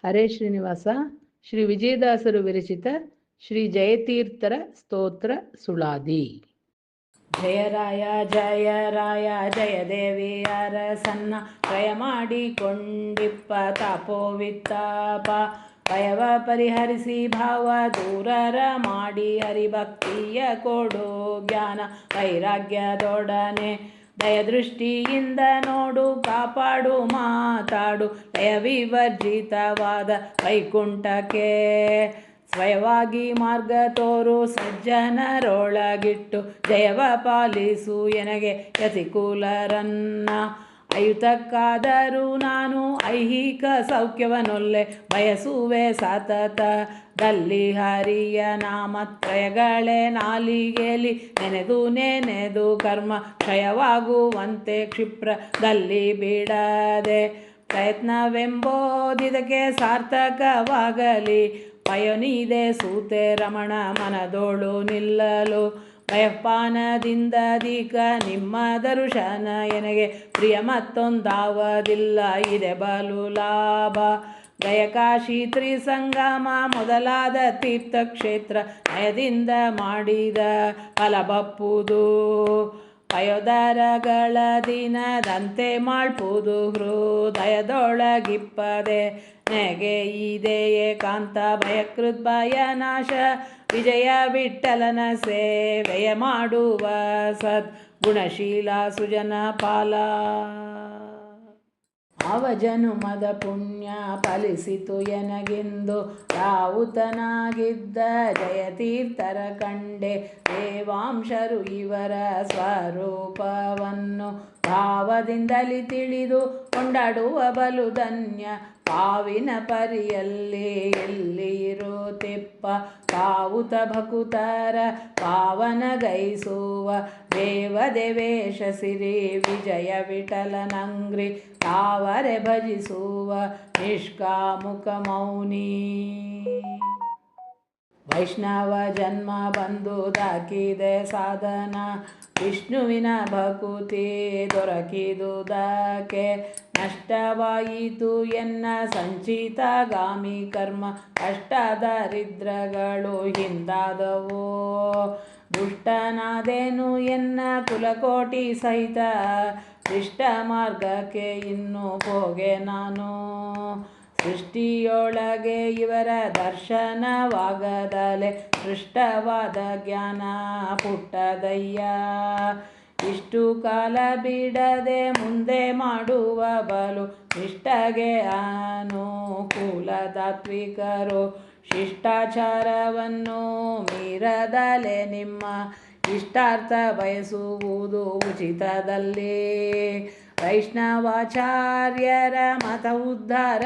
ಹರೇ ಶ್ರೀನಿವಾಸ. ಶ್ರೀ ವಿಜಯದಾಸರು ವಿರಚಿತ ಶ್ರೀ ಜಯತೀರ್ಥರ ಸ್ತೋತ್ರ ಸುಳಾದಿ. ಜಯರಾಯ ಜಯ ರಾಯ ಜಯ ದೇವಿ ಅರಸನ್ನ ಜಯ ಮಾಡಿಕೊಂಡಿಪ್ಪ ತಾಪೋವಿತ್ತಾಪ ಭಯವ ಪರಿಹರಿಸಿ ಭಾವ ದೂರರ ಮಾಡಿ ಹರಿಭಕ್ತಿಯ ಕೊಡು ಜ್ಞಾನ ವೈರಾಗ್ಯದೊಡನೆ ದಯದೃಷ್ಟಿಯಿಂದ ನೋಡು ಕಾಪಾಡು ಮಾತಾಡು ದಯವಿವರ್ಜಿತವಾದ ವೈಕುಂಠಕ್ಕೆ ಸ್ವಯವಾಗಿ ಮಾರ್ಗ ತೋರು ಸಜ್ಜನರೊಳಗಿಟ್ಟು ಜಯವ ಪಾಲಿಸು ಎನಗೆ ಯತಿಕುಲರನ್ನ ಅಯುತಕ್ಕಾದರೂ ನಾನು ಐಹಿಕ ಸೌಖ್ಯವನ್ನೊಲ್ಲೆ ಬಯಸುವೆ ಸತತದಲ್ಲಿ ಹರಿಯ ನಾಮತ್ರಯಗಳೇ ನಾಲಿಗೆಯಲ್ಲಿ ನೆನೆದು ಕರ್ಮ ಕ್ಷಯವಾಗುವಂತೆ ಕ್ಷಿಪ್ರದಲ್ಲಿ ಬಿಡದೆ ಪ್ರಯತ್ನವೆಂಬೋದಿದಕ್ಕೆ ಸಾರ್ಥಕವಾಗಲಿ ಪಯನಿದೆ ಸೂತೆ ರಮಣ ಮನದೋಳು ನಿಲ್ಲಲು ಭಯಪಾನದಿಂದಧಿಕ ನಿಮ್ಮ ದರ್ಶನ ಎನಗೆ ಪ್ರಿಯ ಮತ್ತೊಂದಾವದಿಲ್ಲ ಇದೆ ಬಲು ಲಾಭ ಗಯಕಾಶಿ ತ್ರಿಸಂಗಮ ಮೊದಲಾದ ತೀರ್ಥಕ್ಷೇತ್ರ ನಯದಿಂದ ಮಾಡಿದ ಫಲಬಪ್ಪುದು ಪಯೋದರಗಳ ದಿನದಂತೆ ಮಾಡ್ಪುದು ಹೃದಯದೊಳಗಿಪ್ಪದೆ ನೆಗೆ ಇದೆ ಏಕಾಂತ ಭಯಕೃತ್ ಭಯನಾಶ ವಿಜಯ ವಿಠಲನ ಸೇವೆಯ ಮಾಡುವ ಸದ್ಗುಣಶೀಲ ಸುಜನ ಪಾಲ ಅವಜನುಮದ ಪುಣ್ಯ ಫಲಿಸಿತು ಎನಗೆಂದು ರಾವುತನಾಗಿದ್ದ ಜಯತೀರ್ಥರ ಕಂಡೆ ದೇವಾಂಶರು ಇವರ ಸ್ವರೂಪವನ್ನು ಭಾವದಿಂದಲಿ ತಿಳಿದು ಕೊಂಡಾಡುವ ಬಲು ಧನ್ಯ ಪಾವಿನ ಪರಿಯಲ್ಲಿ ಎಲ್ಲಿರೋ ತೆಪ್ಪ ಪಾವುತ ಭಕುತರ ಪಾವನಗೈಸುವ ದೇವದೇವೇಶ ಸಿರಿ ವಿಜಯ ವಿಠಲನಂಗ್ರಿ ತಾವರೆ ಭಜಿಸುವ ನಿಷ್ಕಾಮುಕ ಮೌನಿ ವೈಷ್ಣವ ಜನ್ಮ ಬಂದುದಾಕಿದೆ ಸಾಧನ ವಿಷ್ಣುವಿನ ಭಕುತಿ ದೊರಕಿದುದಕ್ಕೆ ನಷ್ಟವಾಯಿತು ಎನ್ನ ಸಂಚಿತಗಾಮಿ ಕರ್ಮ ಕಷ್ಟ ದರಿದ್ರಗಳು ಹಿಂದಾದವೋ ದುಷ್ಟನಾದೇನು ಎನ್ನ ಕುಲಕೋಟಿ ಸಹಿತ ಶಿಷ್ಟ ಮಾರ್ಗಕ್ಕೆ ಇನ್ನು ಹೋಗೆ ನಾನು ಸೃಷ್ಟಿಯೊಳಗೆ ಇವರ ದರ್ಶನವಾಗದಲೆ ಸೃಷ್ಟವಾದ ಜ್ಞಾನ ಪುಟ್ಟದಯ್ಯ ಇಷ್ಟು ಕಾಲ ಬಿಡದೆ ಮುಂದೆ ಮಾಡುವ ಬಲು ಇಷ್ಟಗೆ ಅನುಕೂಲದಾತ್ವಿಕರು ಶಿಷ್ಟಾಚಾರವನ್ನು ಮೀರದಲೆ ನಿಮ್ಮ ಇಷ್ಟಾರ್ಥ ಬಯಸುವುದು ಉಚಿತದಲ್ಲಿ ವೈಷ್ಣವಾಚಾರ್ಯರ ಮತ ಉದ್ಧಾರ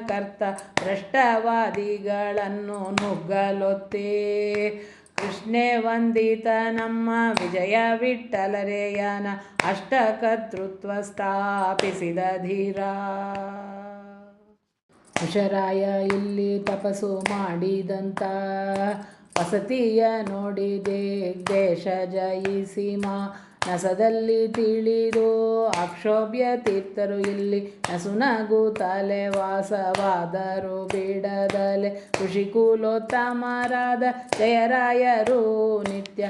ಕರ್ತ ಭ್ರಷ್ಟವಾದಿಗಳನ್ನು ನುಗ್ಗಲೊತ್ತಿ ಕೃಷ್ಣೇ ವಂದಿತ ನಮ್ಮ ವಿಜಯ ವಿಠಲರೇಯನ ಅಷ್ಟಕರ್ತೃತ್ವ ಸ್ಥಾಪಿಸಿದ ಧೀರ ಹುಷರಾಯ ಇಲ್ಲಿ ತಪಸ್ಸು ಮಾಡಿದಂತ ವಸತಿಯ ನೋಡಿದೆ ದೇಶ ಜಯಿಸಿ ನಸದಲ್ಲಿ ತಿಳಿದು ಅಕ್ಷೋಭ್ಯ ತೀರ್ಥರು ಇಲ್ಲಿ ನಸುನಗುತ್ತಲೆ ವಾಸವಾದರು ಬಿಡದಲೆ ಋಷಿಕುಲೋತ್ತಮರಾದ ಜಯರಾಯರು ನಿತ್ಯ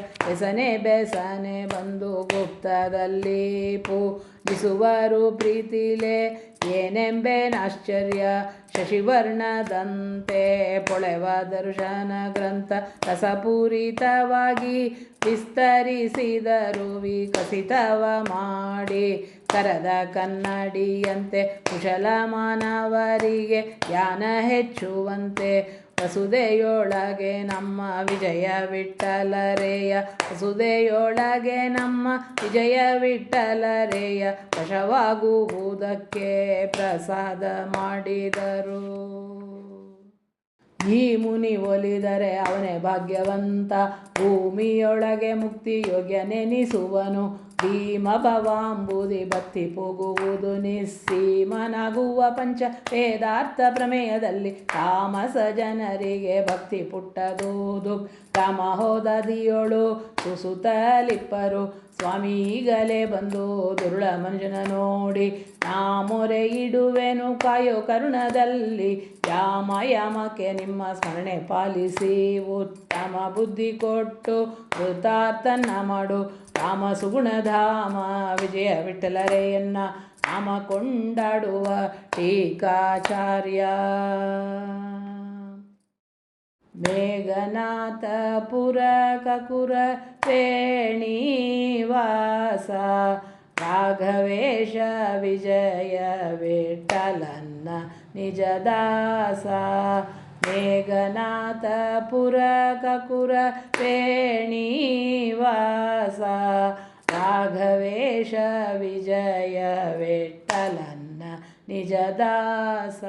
ಬೆಸನೆ ಬಂದು ಗುಪ್ತದಲ್ಲಿ ಪೂಜಿಸುವರು ಪ್ರೀತಿಲೆ ಏನೆಂಬೇನಾಶ್ಚರ್ಯ ಶಶಿವರ್ಣದಂತೆ ಪೊಳೆವ ದರ್ಶನ ಗ್ರಂಥ ರಸಪೂರಿತವಾಗಿ ವಿಸ್ತರಿಸಿದರು ವಿಕಸಿತವ ಮಾಡಿ ಕರದ ಕನ್ನಡಿಯಂತೆ ಕುಶಲ ಮಾನವರಿಗೆ ಜ್ಞಾನ ಹೆಚ್ಚುವಂತೆ ವಸುದೆಯೊಳಗೆ ನಮ್ಮ ವಿಜಯ ವಿಠಲರೇಯ ವಸುದೆಯೊಳಗೆ ನಮ್ಮ ವಿಜಯ ವಿಠಲರೇಯ ವಶವಾಗುವುದಕ್ಕೆ ಪ್ರಸಾದ ಮಾಡಿದರು. ಈ ಮುನಿ ಒಲಿದರೆ ಅವನೇ ಭಾಗ್ಯವಂತ ಭೂಮಿಯೊಳಗೆ ಮುಕ್ತಿ ಯೋಗ್ಯನೆನಿಸುವನು ಭೀಮ ಭವಾಂಬುದಿ ಬತ್ತಿ ಹೋಗುವುದು ನಿಸ್ಸೀಮನಾಗುವ ಪಂಚ ವೇದಾರ್ಥ ಪ್ರಮೇಯದಲ್ಲಿ ತಾಮಸ ಜನರಿಗೆ ಭಕ್ತಿ ಪುಟ್ಟದುದು ತಮಹೋದದಿಯೊಳು ಸುಸುತ್ತಲಿಪ್ಪರು ಸ್ವಾಮಿ ಈಗಲೇ ಬಂದು ದುರುಳ ಮನುಜನ ನೋಡಿ ನಾ ಮೊರೆ ಇಡುವೆನು ಕಾಯೋ ಕರುಣದಲ್ಲಿ ಯಾಮಕ್ಕೆ ನಿಮ್ಮ ಸ್ಮರಣೆ ಪಾಲಿಸಿ ಉತ್ತಮ ಬುದ್ಧಿ ಕೊಟ್ಟು ಕೃತಾರ್ಥನ ಮಾಡು ರಾಮ ಸುಗುಣಧಾಮ ವಿಜಯ ವಿಠಲರೆಯನ್ನ ನಾಮ ಕೊಂಡಾಡುವ ಟೀಕಾಚಾರ್ಯ. ಮೇಘನಾಥ ಪುರ ಕಕುರ ವೇಣಿವಾಸ ರಾಘವೇಶ ವಿಜಯ ವಿಠಲನ್ನ ನಿಜದಾಸ. ಮೇಘನಾಥ ಪುರ ಕಕುರ ವೇಣಿವಾಸ ರಾಘವೇಶ ವಿಜಯ ವಿಠಲನ್ನ ನಿಜದಾಸ.